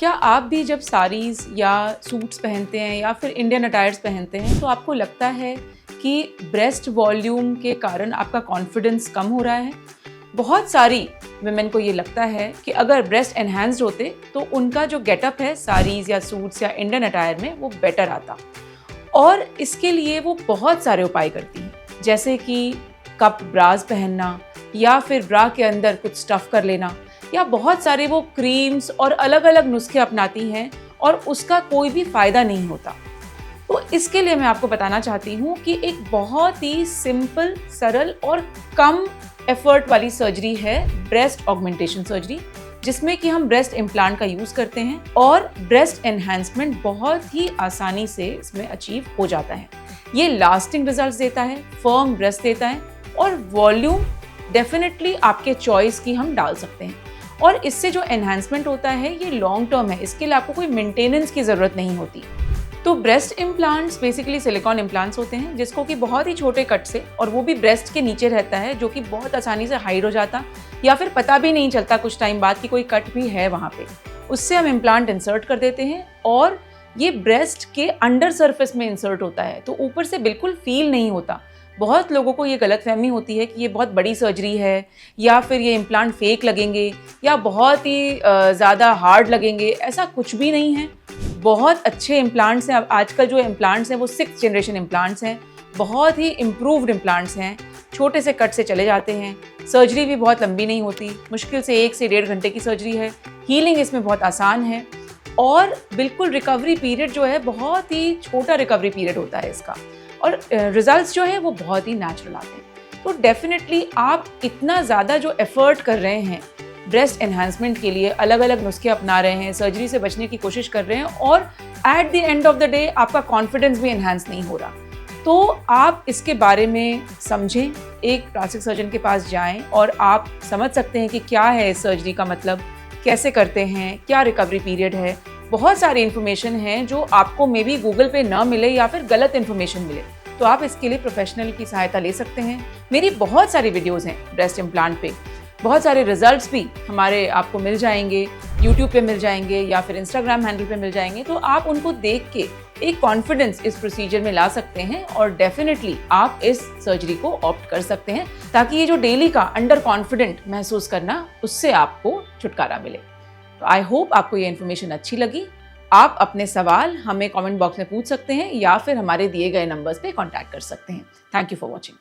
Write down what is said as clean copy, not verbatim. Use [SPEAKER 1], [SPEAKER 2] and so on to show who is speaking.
[SPEAKER 1] क्या आप भी जब साड़ीज़ या सूट्स पहनते हैं या फिर इंडियन अटायर्स पहनते हैं तो आपको लगता है कि ब्रेस्ट वॉल्यूम के कारण आपका कॉन्फिडेंस कम हो रहा है? बहुत सारी वुमेन को ये लगता है कि अगर ब्रेस्ट एनहांस्ड होते तो उनका जो गेटअप है साड़ीज़ या सूट्स या इंडियन अटायर में वो बेटर आता, और इसके लिए वो बहुत सारे उपाय करती हैं, जैसे कि कप ब्रास पहनना या फिर ब्रा के अंदर कुछ स्टफ़ कर लेना, या बहुत सारे वो क्रीम्स और अलग अलग नुस्खे अपनाती हैं और उसका कोई भी फ़ायदा नहीं होता। तो इसके लिए मैं आपको बताना चाहती हूँ कि एक बहुत ही सिंपल, सरल और कम एफर्ट वाली सर्जरी है ब्रेस्ट ऑगमेंटेशन सर्जरी, जिसमें कि हम ब्रेस्ट इम्प्लांट का यूज़ करते हैं और ब्रेस्ट एनहांसमेंट बहुत ही आसानी से इसमें अचीव हो जाता है। ये लास्टिंग रिजल्ट्स देता है, फर्म ब्रेस्ट देता है और वॉल्यूम डेफिनेटली आपके चॉइस की हम डाल सकते हैं। और इससे जो एनहांसमेंट होता है ये लॉन्ग टर्म है, इसके लिए आपको कोई मेंटेनेंस की ज़रूरत नहीं होती। तो breast implants basically silicon implants होते हैं, जिसको कि बहुत ही छोटे कट से, और वो भी ब्रेस्ट के नीचे रहता है, जो कि बहुत आसानी से हाइड हो जाता या फिर पता भी नहीं चलता कुछ टाइम बाद कि कोई कट भी है वहाँ पे। उससे हम इम्प्लांट इंसर्ट कर देते हैं और ये ब्रेस्ट के अंडर सरफेस में इंसर्ट होता है, तो ऊपर से बिल्कुल फील नहीं होता। बहुत लोगों को ये गलतफहमी होती है कि ये बहुत बड़ी सर्जरी है या फिर ये इम्प्लांट फेक लगेंगे या बहुत ही ज़्यादा हार्ड लगेंगे। ऐसा कुछ भी नहीं है, बहुत अच्छे इम्प्लांट्स हैं। अब आजकल जो इम्प्लांट्स हैं वो 6th जनरेशन इम्प्लांट्स हैं, बहुत ही इम्प्रूव्ड इम्प्लांट्स हैं, छोटे से कट से चले जाते हैं। सर्जरी भी बहुत लंबी नहीं होती, मुश्किल से 1 से 1.5 घंटे की सर्जरी है। हीलिंग इसमें बहुत आसान है और बिल्कुल रिकवरी पीरियड जो है बहुत ही छोटा रिकवरी पीरियड होता है इसका, और रिजल्ट्स जो है वो बहुत ही नेचुरल आते हैं। तो डेफिनेटली आप इतना ज़्यादा जो एफर्ट कर रहे हैं ब्रेस्ट एनहांसमेंट के लिए, अलग अलग नुस्खे अपना रहे हैं, सर्जरी से बचने की कोशिश कर रहे हैं, और at the end of the day आपका कॉन्फिडेंस भी एनहांस नहीं हो रहा, तो आप इसके बारे में समझें, एक प्लास्टिक सर्जन के पास जाएं और आप समझ सकते हैं कि क्या है इस सर्जरी का मतलब, कैसे करते हैं, क्या रिकवरी पीरियड है। बहुत सारी इन्फॉर्मेशन है जो आपको मे बी गूगल पे ना मिले या फिर गलत इन्फॉर्मेशन मिले, तो आप इसके लिए प्रोफेशनल की सहायता ले सकते हैं। मेरी बहुत सारी वीडियोस हैं ब्रेस्ट इम्प्लांट पे, बहुत सारे रिजल्ट्स भी हमारे आपको मिल जाएंगे, यूट्यूब पे मिल जाएंगे या फिर इंस्टाग्राम हैंडल पे मिल जाएंगे, तो आप उनको देख के एक कॉन्फिडेंस इस प्रोसीजर में ला सकते हैं और डेफिनेटली आप इस सर्जरी को ऑप्ट कर सकते हैं, ताकि ये जो डेली का अंडर कॉन्फिडेंट महसूस करना, उससे आपको छुटकारा मिले। तो आई होप आपको ये इन्फॉर्मेशन अच्छी लगी। आप अपने सवाल हमें कमेंट बॉक्स में पूछ सकते हैं या फिर हमारे दिए गए नंबर्स पे कांटेक्ट कर सकते हैं। Thank you for watching.